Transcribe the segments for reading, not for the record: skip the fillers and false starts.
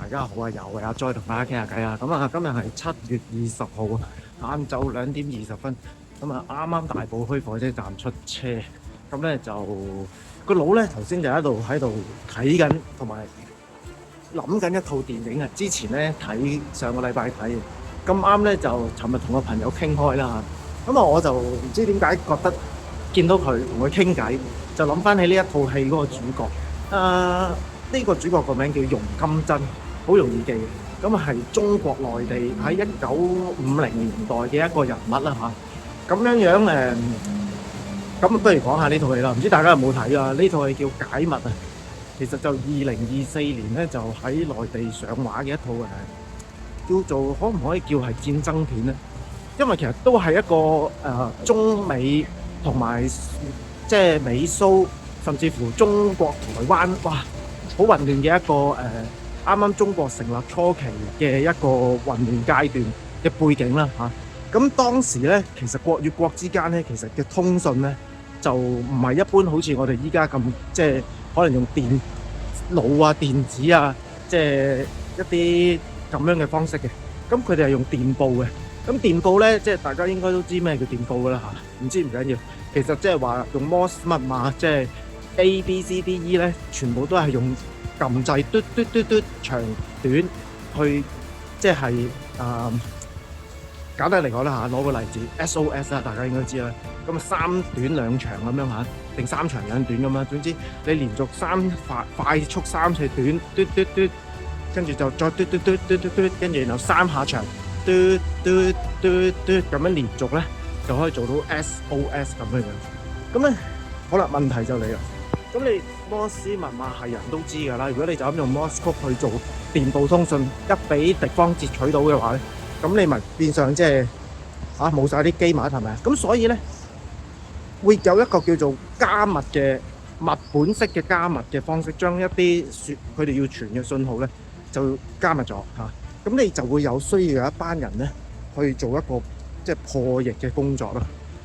大家好啊，又係阿 Joy 同大家傾下偈啊。咁啊，今日係7月20號晏晝2點20分。咁啊，啱啱大埔墟火車站出車。咁咧就個腦咧頭先就喺度睇緊，同埋諗緊一套電影啊。之前咧睇上個禮拜睇，咁啱咧就尋日同個朋友傾開啦。咁啊，我就唔知點解覺得見到佢同佢傾偈，就諗翻起呢一套戲嗰個主角。呢個主角個名叫容金珍，好容易記嘅。咁係中國內地喺1950年代嘅一個人物啦嚇。咁樣咁不如講下呢套戲啦。唔知大家有冇睇啊？呢套戲叫《解密》啊。其實就2024年咧就喺內地上畫嘅一套叫做可唔可以叫係戰爭片咧？因為其實都係一個中美同埋即係美蘇，甚至乎中國台灣，哇！好混亂嘅一個啱啱中國成立初期嘅一個混亂階段嘅背景啦嚇。咁當時咧，其實國與國之間咧，其實嘅通訊咧就唔係一般好似我哋依家咁，即係可能用電腦啊、電子啊，即係一啲咁樣嘅方式嘅。咁佢哋係用電報嘅。咁電報咧，即係大家應該都知咩叫電報噶啦嚇。唔知唔緊要，其實即係話用摩斯密碼，即係A B C D E 咧，全部都係用撳掣嘟嘟嘟嘟長短去，即係簡單嚟講啦嚇，攞個例子 SOS 啦，大家應該知啦。咁啊3短2長咁樣嚇，定3長2短咁樣。總之你連續快速3次短嘟嘟嘟，跟住就再嘟嘟嘟嘟嘟嘟，跟住然後3下長嘟嘟嘟嘟咁樣連續咧，就可以做到 SOS 咁樣樣。咁咧好啦，問題就嚟啦。咁你摩斯密碼係人都知㗎啦。如果你就咁用摩斯曲去做電報通訊，一俾敵方截取到嘅話咧，咁你咪變相即係冇晒啲機碼係咪啊？咁所以咧會有一個叫做加密嘅密本式嘅加密嘅方式，將一啲佢哋要傳嘅信號咧就加密咗嚇。咁你就會有需要有一班人咧去做一個即係破譯嘅工作咯。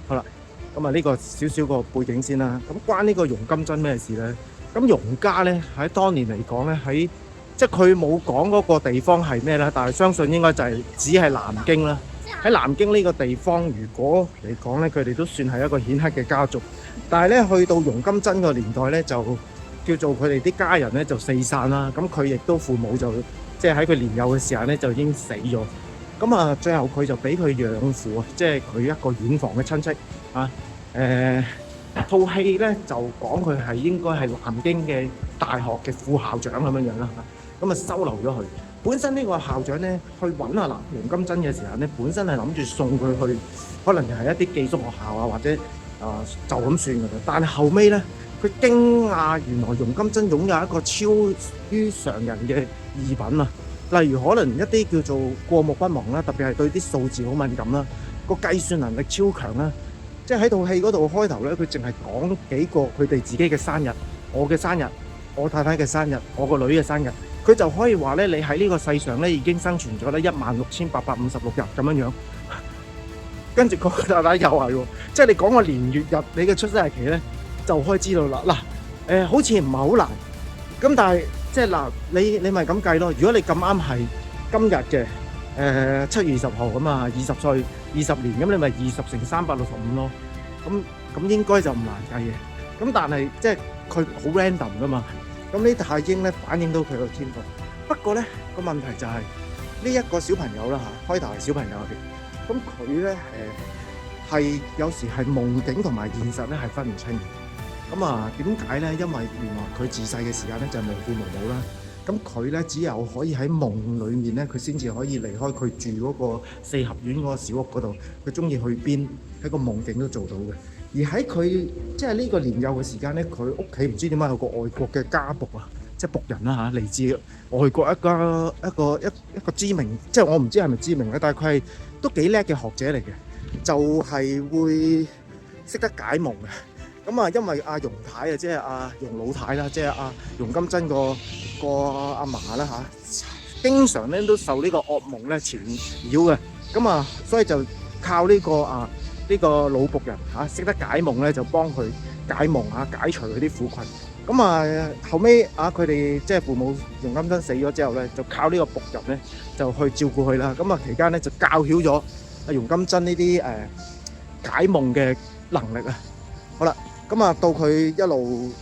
好啦。咁啊，呢個少少個背景先啦。咁關呢個容金珍咩事咧？咁容家咧喺當年嚟講咧，喺即係佢冇講嗰個地方係咩啦，但係相信應該就係只係南京啦。喺南京呢個地方，如果嚟講咧，佢哋都算係一個顯赫嘅家族。但係咧，去到容金珍個年代咧，就叫做佢哋啲家人咧就四散啦。咁佢亦都父母就即係喺佢年幼嘅時候咧就已經死咗。咁啊，最後佢就俾佢養父啊，即係佢一個遠房嘅親戚啊。套戲咧就講佢係應該係南京嘅大學嘅副校長咁樣樣啦。咁啊收留咗佢。本身呢個校長咧去揾阿容金珍嘅時候咧，本身係諗住送佢去，可能係一啲寄宿學校啊，或者就咁算㗎啦。但係後尾咧，佢驚訝原來容金珍擁有一個超於常人嘅異品啊！例如可能一啲叫做過目不忘啦，特別係對啲數字好敏感啦，個計算能力超強啦。即係喺套戲嗰度開頭咧，佢淨係講幾個佢哋自己嘅生日，我嘅生日，我太太嘅生日，我個女嘅生日，佢就可以話咧，你喺呢個世上咧已經生存咗咧16856日咁樣樣。跟住個太太又係喎，即係你講個年月日，你嘅出生日期咧就可以知道啦。嗱，好似唔係好難，咁但係即係嗱，你咪咁計咯。如果你咁啱係今日嘅7月20號咁啊，20歲20年，咁你咪20乘365咯。咁應該就唔難計嘅。咁但係即係佢好 random 噶嘛。咁呢太英咧反映到佢個天賦。不過咧個問題就係呢一個小朋友啦嚇，開頭係小朋友嘅，咁佢咧係有時係夢境同埋現實咧係分唔清。咁啊點解咧？因為原來佢自細嘅時間咧就係無父無母啦。咁佢咧只有可以喺夢裡面咧，佢先至可以離開佢住嗰個四合院嗰個小屋嗰度。佢中意去邊喺個夢境都做到嘅。而喺佢即係呢個年幼嘅時間咧，佢屋企唔知點解有個外國嘅家僕啊，即係僕人啦嚇，嚟自外國一個知名，即係我唔知係咪知名咧，但係佢係都幾叻嘅學者嚟嘅，就係會識得解夢嘅。咁啊，因為阿容太啊，即係阿容老太啦，即係阿容金珍個阿嫲啦嚇，經常咧都受呢個噩夢咧纏繞嘅。咁啊，所以就靠呢個老僕人嚇識得解夢咧，就幫佢解夢嚇，解除佢啲苦困。咁後尾佢哋即係父母容金珍死咗之後咧，就靠呢個僕人咧就去照顧佢啦。咁期間咧就教曉咗阿容金珍呢啲解夢嘅能力啊。好啦，到佢一路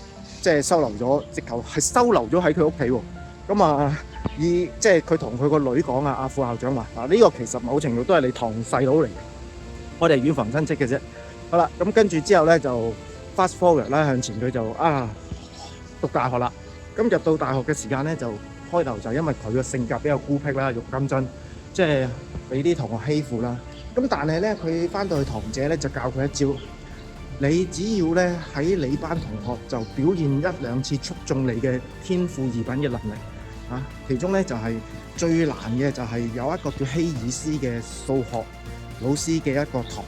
即係收留咗，直頭係收留咗喺佢屋企喎。即係佢同佢個女講阿副校長話呢個其實某程度都係你堂細佬嚟嘅，我哋係遠房親戚嘅啫。好啦，咁跟住之後咧就 fast forward 啦，向前佢就讀大學啦。咁入到大學嘅時間咧，就開頭就因為佢個性格比較孤僻啦，容金珍即係俾啲同學欺負啦。咁但係咧，佢翻到去堂姐咧就教佢一招，你只要咧喺你班同學就表現一兩次促中你嘅天賦異稟嘅能力其中咧就係最難嘅就係有一個叫希爾斯嘅數學老師嘅一個堂，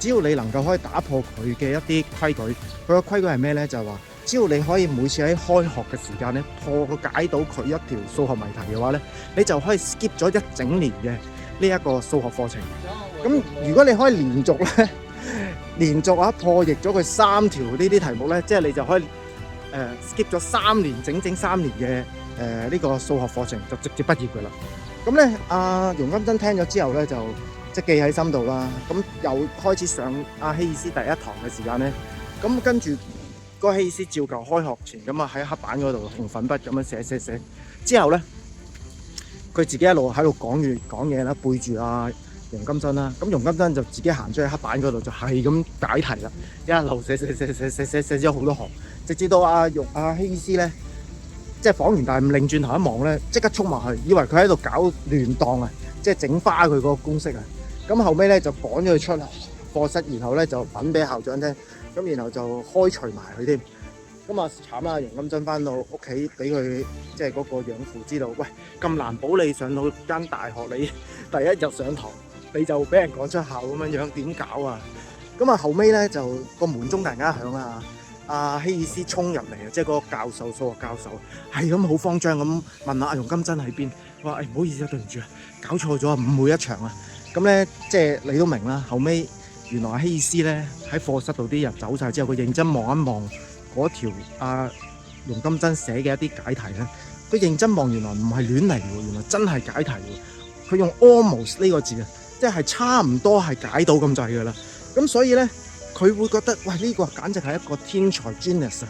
只要你能夠可以打破佢嘅一啲規矩，佢個規矩係咩咧？就係話只要你可以每次喺開學嘅時間咧破解到佢一條數學謎題嘅話咧，你就可以 skip 咗一整年嘅呢一個數學課程。咁如果你可以連續破譯咗佢3條呢啲題目咧，即係你就可以skip 咗3年，整3年嘅呢個數學課程就直接畢業噶啦。咁咧容金珍聽咗之後咧就即係記喺心度啦。咁又開始上希爾斯第一堂嘅時間咧，咁跟住嗰個希爾斯照舊開學前咁喺黑板嗰度紅粉筆咁樣寫之後咧，佢自己一路喺度講嘢啦，背住容金珍啦。咁容金珍就自己行出去黑板嗰度就係咁解題啦，一路寫咗好多行，直至到希爾斯咧即係恍然大悟，擰轉頭一望咧，即刻衝埋去，以為佢喺度搞亂檔即係整花佢嗰個公式咁後尾咧就趕咗佢出課室，然後咧就揾俾校長聽，咁然後就開除埋佢添。咁慘啦，容金珍翻到屋企俾佢即係嗰個養父知道，喂，咁難保你上到間大學，你第一日上堂你就俾人趕出校咁樣，點搞啊？咁後尾咧就個門鐘突然間響希爾斯衝入嚟即係嗰個教授，數學教授係咁好慌張咁問阿容金珍喺邊，話唔好意思對唔住搞錯咗誤會一場咁咧即係你都明啦。後尾原來希爾斯咧喺課室度啲人走晒之後，佢認真望一望嗰條容金珍寫嘅一啲解題咧，佢認真望，原來唔係亂嚟喎，原來真係解題喎。佢用 almost 呢個字即係差唔多係解到咁滯噶啦。咁所以咧佢會覺得喂，呢個簡直係一個天才 genius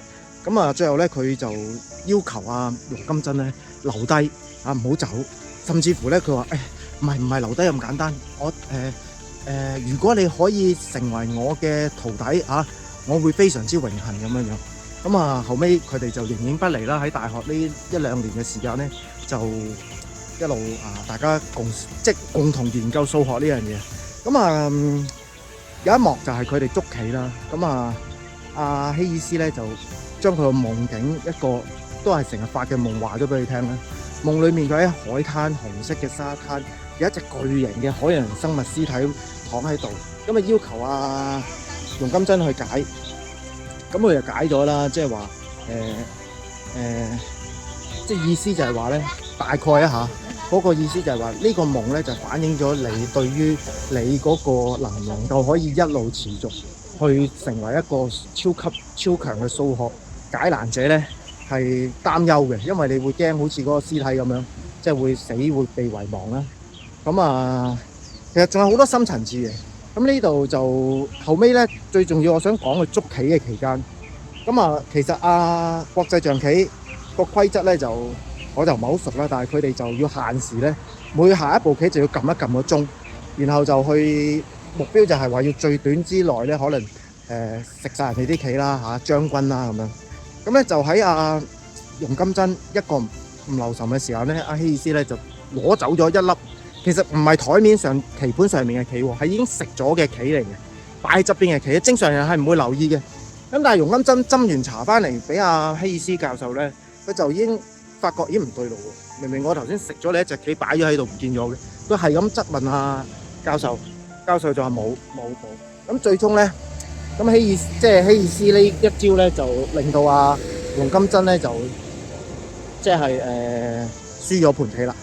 最後咧佢就要求容金珍咧留低唔好走，甚至乎咧佢話唔係留低咁簡單，如果你可以成為我嘅徒弟我會非常之榮幸咁樣。後尾佢哋就形影不離啦。喺大學呢1-2年嘅時間咧，就一路大家共同研究數學呢樣嘢。有一幕就係佢哋捉棋啦。希爾斯咧就將佢個夢境一個都係成日發嘅夢話咗俾佢聽啦。夢裏面佢喺海灘，紅色嘅沙灘，有一隻巨型嘅海洋生物屍體躺喺度。要求容金珍去解，咁佢就解咗啦。即係話即係意思就係話咧，大概嗰個意思就係話呢個夢咧就反映咗你對於你嗰個能夠可以一路持續去成為一個超強嘅數學解難者咧，係擔憂嘅，因為你會驚好似嗰個屍體咁樣，即係會死會被遺忘啦。其實仲有好多深層次嘅。呢度就後尾咧，最重要我想講佢捉棋嘅期間。其實國際象棋個規則咧就我就唔係好熟啦，但係佢哋就要限時咧，每下一步棋就要撳一撳個鐘，然後就去目標就係話要最短之內咧，可能食晒人哋啲棋啦將軍啦咁樣。咁咧就喺容金珍一個唔留神嘅時候咧，希爾斯咧就攞走咗一粒，其實唔係台面上棋盤上面嘅棋喎，係已經食咗嘅棋嚟嘅，擺喺側邊嘅棋。正常人係唔會留意嘅。咁但係容金珍斟完茶翻嚟俾希爾斯教授咧，佢就已經發覺已經唔對路喎。明明我頭先食咗你一隻棋擺咗喺度唔見咗嘅，佢係咁質問教授，教授就話冇。咁最終咧，希爾斯呢一招咧就令到容金珍咧就輸咗盤棋啦。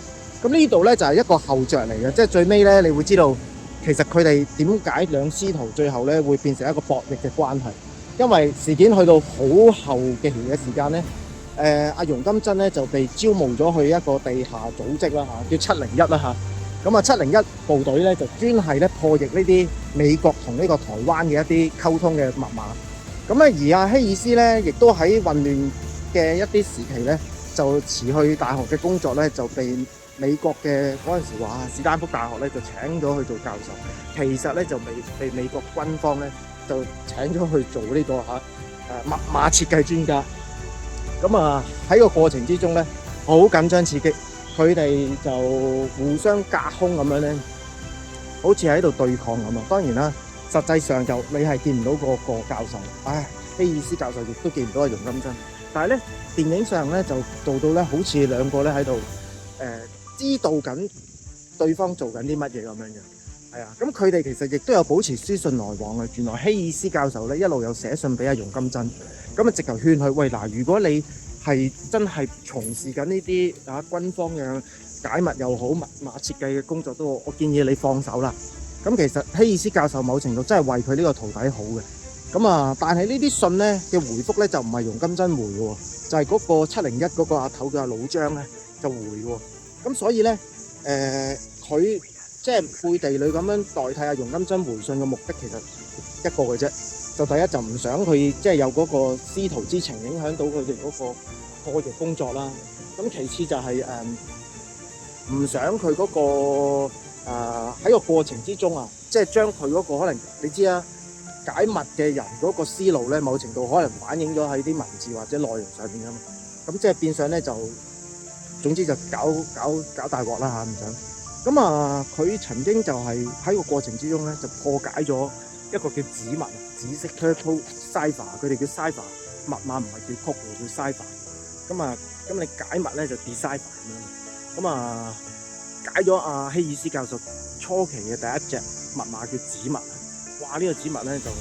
咁呢度咧就係一個後著嚟嘅，即係最尾咧你會知道其實佢哋點解兩師徒最後咧會變成一個博弈嘅關係，因為事件去到好後期嘅時間咧，阿容金珍咧就被招募咗去一個地下組織啦嚇，叫701啦嚇。咁啊701部隊咧就專係咧破譯呢啲美國同呢個台灣嘅一啲溝通嘅密碼。咁咧而阿希爾斯咧亦都喺混亂嘅一啲時期咧，就辭去大學嘅工作咧，就被美國嘅嗰陣時話史丹福大學咧就請咗去做教授。其實咧就被美國軍方咧就請咗去做呢個密碼設計專家。咁啊喺個過程之中咧，好緊張刺激，佢哋就互相隔空咁樣咧，好似喺度對抗咁啊。當然啦，實際上就你係見唔到個教授，希爾斯教授亦都見唔到阿容金珍。但係咧電影上咧就做到咧，好似兩個咧喺度知道緊對方做緊啲乜嘢咁樣樣。係啊，咁佢哋其實亦都有保持書信來往嘅。原來希爾斯教授咧一路有寫信俾阿容金珍，咁啊直頭勸佢，喂嗱，如果你係真係從事緊呢啲軍方嘅解密又好、密碼設計嘅工作都好，我建議你放手啦。咁其實希爾斯教授某程度真係為佢呢個徒弟好嘅。咁啊，但係呢啲信咧嘅回覆咧就唔係容金珍回嘅喎，就係嗰個701嗰個阿頭嘅老張咧就回嘅喎。咁所以咧佢即係背地裏咁樣代替阿容金珍回信嘅目的其實一個嘅啫，就第一就唔想佢即係有嗰個師徒之情影響到佢哋嗰個破譯工作啦。咁其次就係唔想佢嗰個喺個過程之中即係將佢嗰個可能你知啦，解密嘅人嗰個思路咧，某程度可能反映咗喺啲文字或者內容上面啊嘛。咁即係變相咧就總之就搞大鑊啦嚇，唔想。咁佢曾經就係喺個過程之中咧，就破解咗一個叫指密紫色 Turtle Cipher， 佢哋叫 Cipher 密碼，唔係叫曲嘅，叫 Cipher。咁你解密咧就 Decipher 咁樣。解咗阿希爾斯教授初期嘅第一隻密碼叫指密。哇！呢個指密咧就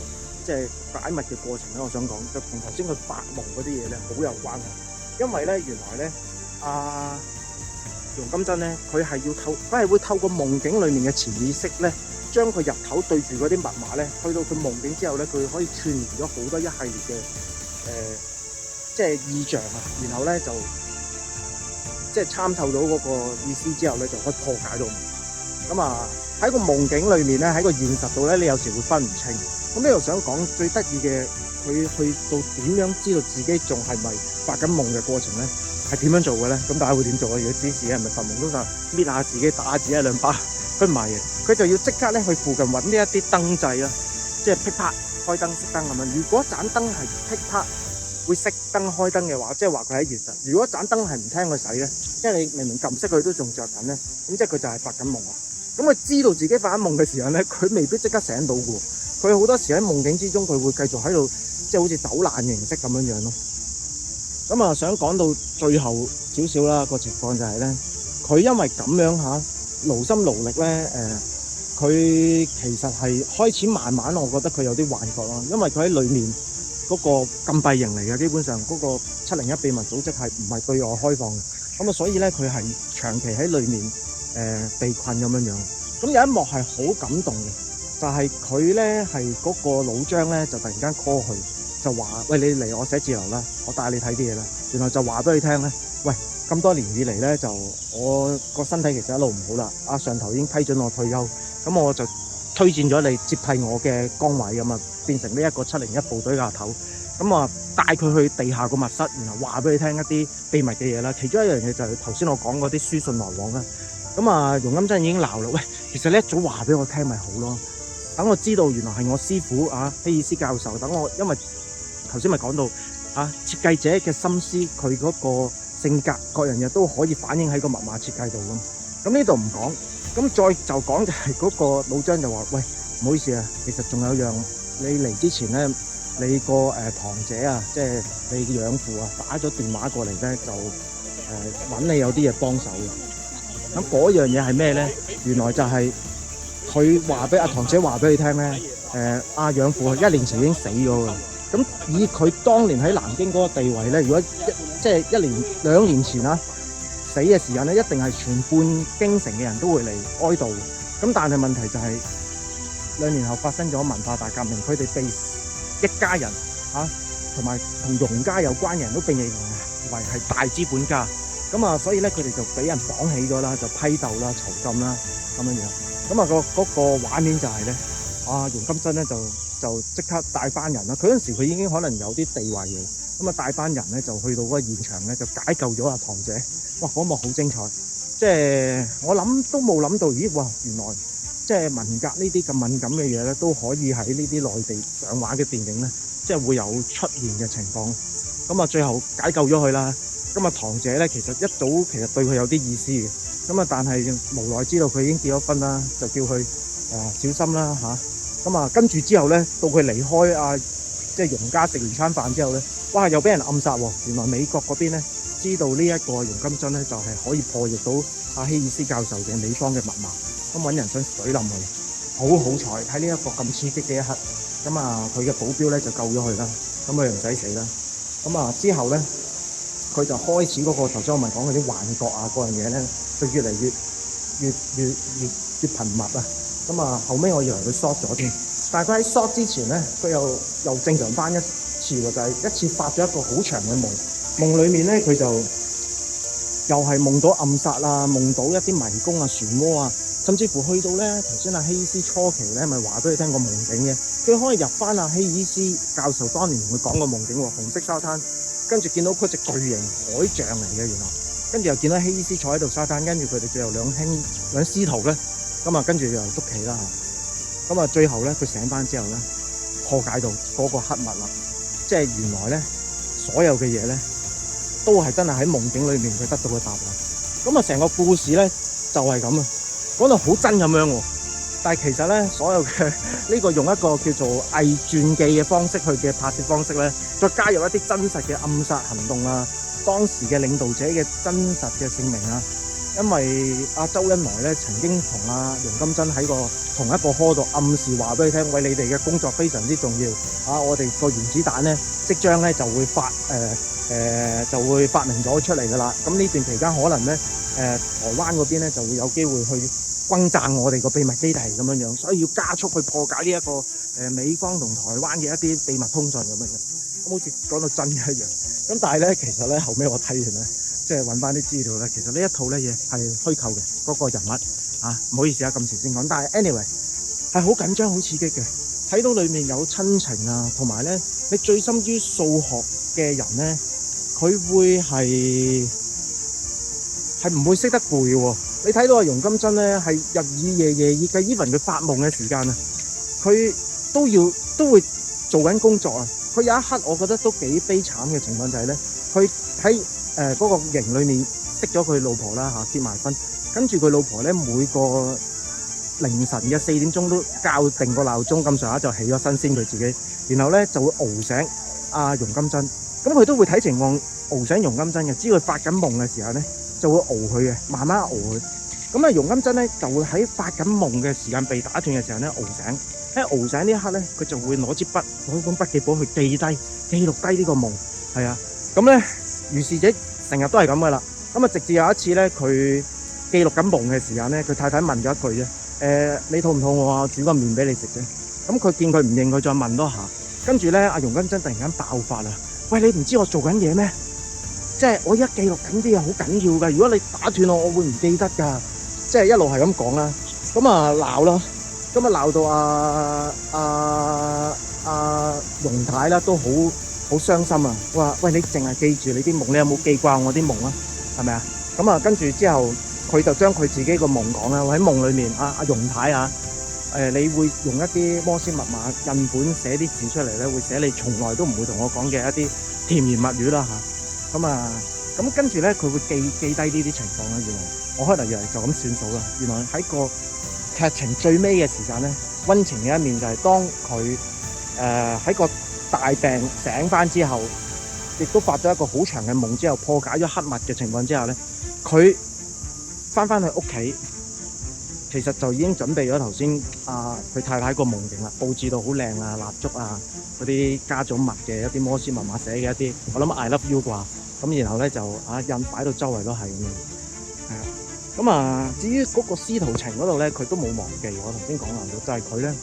即係解密嘅過程咧，我想講就同頭先佢發夢嗰啲嘢咧好有關係。因為咧原來咧容金珍咧，佢係會透過夢境裡面嘅潛意識咧，將佢入口對住嗰啲密碼咧，去到佢夢境之後咧，佢可以串聯咗好多一系列嘅即係意象然後咧就即係參透到嗰個意思之後咧，就可以破解到。咁喺個夢境裡面咧，喺個現實度咧，你有時會分唔清。咁呢度想講最得意嘅，佢去到點樣知道自己仲係咪發緊夢嘅過程咧？係點樣做嘅咧？咁大家會點做啊？如果指示係咪發夢都就搣下自己打自己兩巴？佢唔係嘅，佢就要即刻咧去附近揾呢一啲燈掣即係噼啪開燈熄燈咁樣。如果盞燈係噼啪會熄燈開燈嘅話，即係話佢喺現實。如果盞燈係唔聽佢使咧，即係你明明撳熄佢都仲着緊咧，咁即係佢就係發緊夢啊！咁佢知道自己發緊夢嘅時候咧，佢未必即刻醒到嘅喎。佢好多時喺夢境之中，佢會繼續喺度，即係好似走難形式咁樣樣咯。咁想講到最後少少啦，個情況就係咧，佢因為咁樣勞心勞力咧，佢其實係開始慢慢，我覺得佢有啲幻覺咯。因為佢喺裡面嗰個禁閉營嚟嘅，基本上嗰個701秘密組織係唔係對外開放嘅。咁所以咧佢係長期喺裡面被困咁樣樣。咁有一幕係好感動嘅，就係佢咧係嗰個老張咧就突然間 call 佢。就話：喂，你嚟我寫字樓啦，我帶你睇啲嘢啦。原來就話俾佢聽咧，喂，咁多年以嚟咧，就我個身體其實一路唔好啦。上頭已經批准我退休，咁我就推薦咗你接替我嘅崗位咁變成呢一個701部隊嘅阿頭。咁帶佢去地下個密室，然後話俾佢聽一啲秘密嘅嘢啦。其中一樣嘢就係頭先我講嗰啲書信來往啦。容金珍已經鬧啦，喂，其實你一早話俾我聽咪好咯，等我知道原來係我師傅希爾斯教授，等我因為。頭先咪講到設計者嘅心思，佢嗰個性格各樣嘢都可以反映喺個密碼設計度咁呢度唔講，咁再就講就係嗰個老張就話：喂，唔好意思其實仲有樣，你嚟之前咧，你個堂姐即係你嘅養父打咗電話過嚟咧，就揾你有啲嘢幫手嘅。咁嗰樣嘢係咩咧？原來就係佢話俾阿堂姐話俾佢聽咧，阿養父1年前已經死咗㗎。咁以佢當年喺南京嗰個地位咧，如果即係2年前死嘅時間咧，一定係全半京城嘅人都會嚟哀悼嘅。咁但係問題就係2年後發生咗文化大革命，佢哋被一家人同埋同容家有關嘅人都被認為係大資本家。咁啊，所以咧佢哋就俾人綁起咗啦，就批鬥啦、囚禁啦咁樣樣。咁啊嗰個畫面就係咧，容金珍咧就即刻帶班人啦。佢嗰陣時佢已經可能有啲地位嘅，咁啊帶班人咧就去到嗰個現場咧就解救咗阿堂姐。哇！嗰幕好精彩，即係我諗都冇諗到，咦！哇！原來即係文革呢啲咁敏感嘅嘢咧，都可以喺呢啲內地上畫嘅電影咧，即係會有出現嘅情況。咁啊，最後解救咗佢啦。咁啊，堂姐咧其實一早其實對佢有啲意思嘅。咁啊，但係無奈知道佢已經結咗婚啦，就叫佢小心啦嚇。咁啊，跟住之後咧，到佢離開即係容家食完餐飯之後咧，哇！又俾人暗殺喎。原來美國嗰邊咧知道呢一個容金珍咧就係可以破譯到希爾斯教授嘅美方嘅密碼，咁揾人想水冧佢。好彩喺呢一個咁刺激嘅一刻，咁啊佢嘅保鏢咧就救咗佢啦，咁佢唔使死啦。咁啊之後咧，佢就開始嗰個頭先我咪講嗰啲幻覺嗰樣嘢咧，就越嚟越頻密啊。咁啊後尾我以為佢 short 咗添，但係佢喺 short 之前咧，佢又正常翻一次喎，就係一次發咗一個好長嘅夢，夢裡面咧佢就又係夢到暗殺啊，夢到一啲迷宮啊、漩渦啊，甚至乎去到咧頭先希爾斯初期咧咪話俾你聽個夢境嘅，佢可以入翻希爾斯教授當年同佢講個夢境喎，紅色沙灘，跟住見到嗰隻巨型海象嚟嘅原來，跟住又見到希爾斯坐喺度沙灘，跟住佢哋最後兩師徒咧，咁啊跟住又捉棋啦，咁啊最後咧佢醒翻之後咧破解到嗰個黑密啦，即係原來咧所有嘅嘢咧都係真係喺夢境裏面佢得到嘅答案。咁啊成個故事咧就係咁啊，講到好真咁樣喎。但係其實咧所有嘅呢個用一個叫做偽傳記嘅方式去嘅拍攝方式咧，再加入一啲真實嘅暗殺行動啊，當時嘅領導者嘅真實嘅姓名啊。因為周恩來咧曾經同容金珍喺同一個科度暗示話俾你聽，喂，你哋嘅工作非常之重要我哋個原子彈咧即將咧就會發明咗出嚟噶啦。咁呢段期間可能咧台灣嗰邊咧就會有機會去轟炸我哋個秘密基地咁樣樣，所以要加速去破解呢一個美方同台灣嘅一啲秘密通訊咁樣樣。咁好似講到真嘅一樣。咁但係咧其實咧後尾我睇完咧，即係揾翻啲資料咧，其實呢一套咧嘢係虛構嘅，嗰個人物唔好意思咁遲先講。但係 anyway 係好緊張、好刺激嘅，睇到裡面有親情同埋咧你醉心於數學嘅人咧，佢會係唔會識得攰喎？你睇到容金珍咧係日以夜以繼，even佢發夢嘅時間佢都會做緊工作佢有一刻我覺得都幾悲慘嘅情況就係咧，佢喺嗰個營裏面識咗佢老婆啦結埋婚，跟住佢老婆咧每個凌晨嘅4點鐘都校定個鬧鐘咁上下就起咗身先佢自己，然後咧就會熬醒容金珍，咁佢都會睇情況熬醒容金珍嘅，知佢發緊夢嘅時候咧就會熬佢嘅，慢慢熬佢。咁容金珍咧就會喺發緊夢嘅時間被打斷嘅時候咧熬醒，喺熬醒呢一刻咧佢就會攞支筆攞本筆記簿去記錄低呢個夢，係啊，咁咧如是者成日都係咁噶啦。咁直至有一次咧佢記錄緊夢嘅時間咧，佢太太問咗一句啫，你肚唔肚餓我煮個麵俾你食啫。咁佢見佢唔應，佢再問多下，跟住咧容金珍突然間爆發啦，喂，你唔知我做緊嘢咩？即係我而家記錄緊啲嘢好緊要噶，如果你打斷我會唔記得噶。即係一路係咁講啦，咁鬧啦，咁鬧到容太啦都好傷心啊！話喂，你淨係記住你啲夢，你有冇記掛我啲夢啊？係咪啊？咁跟住之後佢就將佢自己個夢講啦，喺夢裏面容太你會用一啲摩斯密碼印本寫啲字出嚟咧，會寫你從來都唔會同我講嘅一啲甜言蜜語啦嚇。咁跟住咧佢會記低呢啲情況啦。原來我可能以為就咁算數啦，原來喺個劇情最尾嘅時間咧，溫情嘅一面就係當佢喺個大病醒翻之後，亦都發咗一個好長嘅夢之後，破解咗黑密嘅情況之下咧，佢翻去屋企，其實就已經準備咗頭先佢太太個夢境啦，佈置到好靚蠟燭嗰啲加咗密嘅一啲摩斯密碼寫嘅一啲，我諗 I love you 啩，咁然後咧就印擺到周圍都係咁樣，係啊。咁至於嗰個師徒情嗰度咧，佢都冇忘記。我頭先講就係佢咧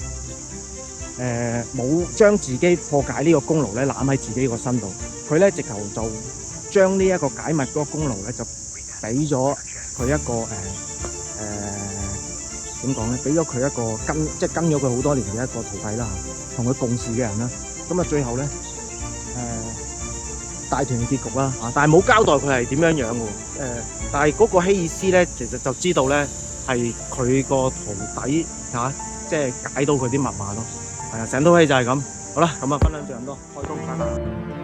冇將自己破解呢個功勞咧攬喺自己個身度，佢咧直頭就將呢一個解密嗰個功勞咧就俾咗佢一個點講咧？俾咗佢一個跟咗佢好多年嘅一個徒弟啦，同佢共事嘅人啦。咁啊，最後咧大團圓結局啦嚇，但係冇交代佢係點樣樣喎。但係嗰個希爾斯咧，其實就知道咧係佢個徒弟嚇，即係解到佢啲密碼咯。係啊，成套戲就係咁。好啦，咁啊分享就咁多，開工拜拜。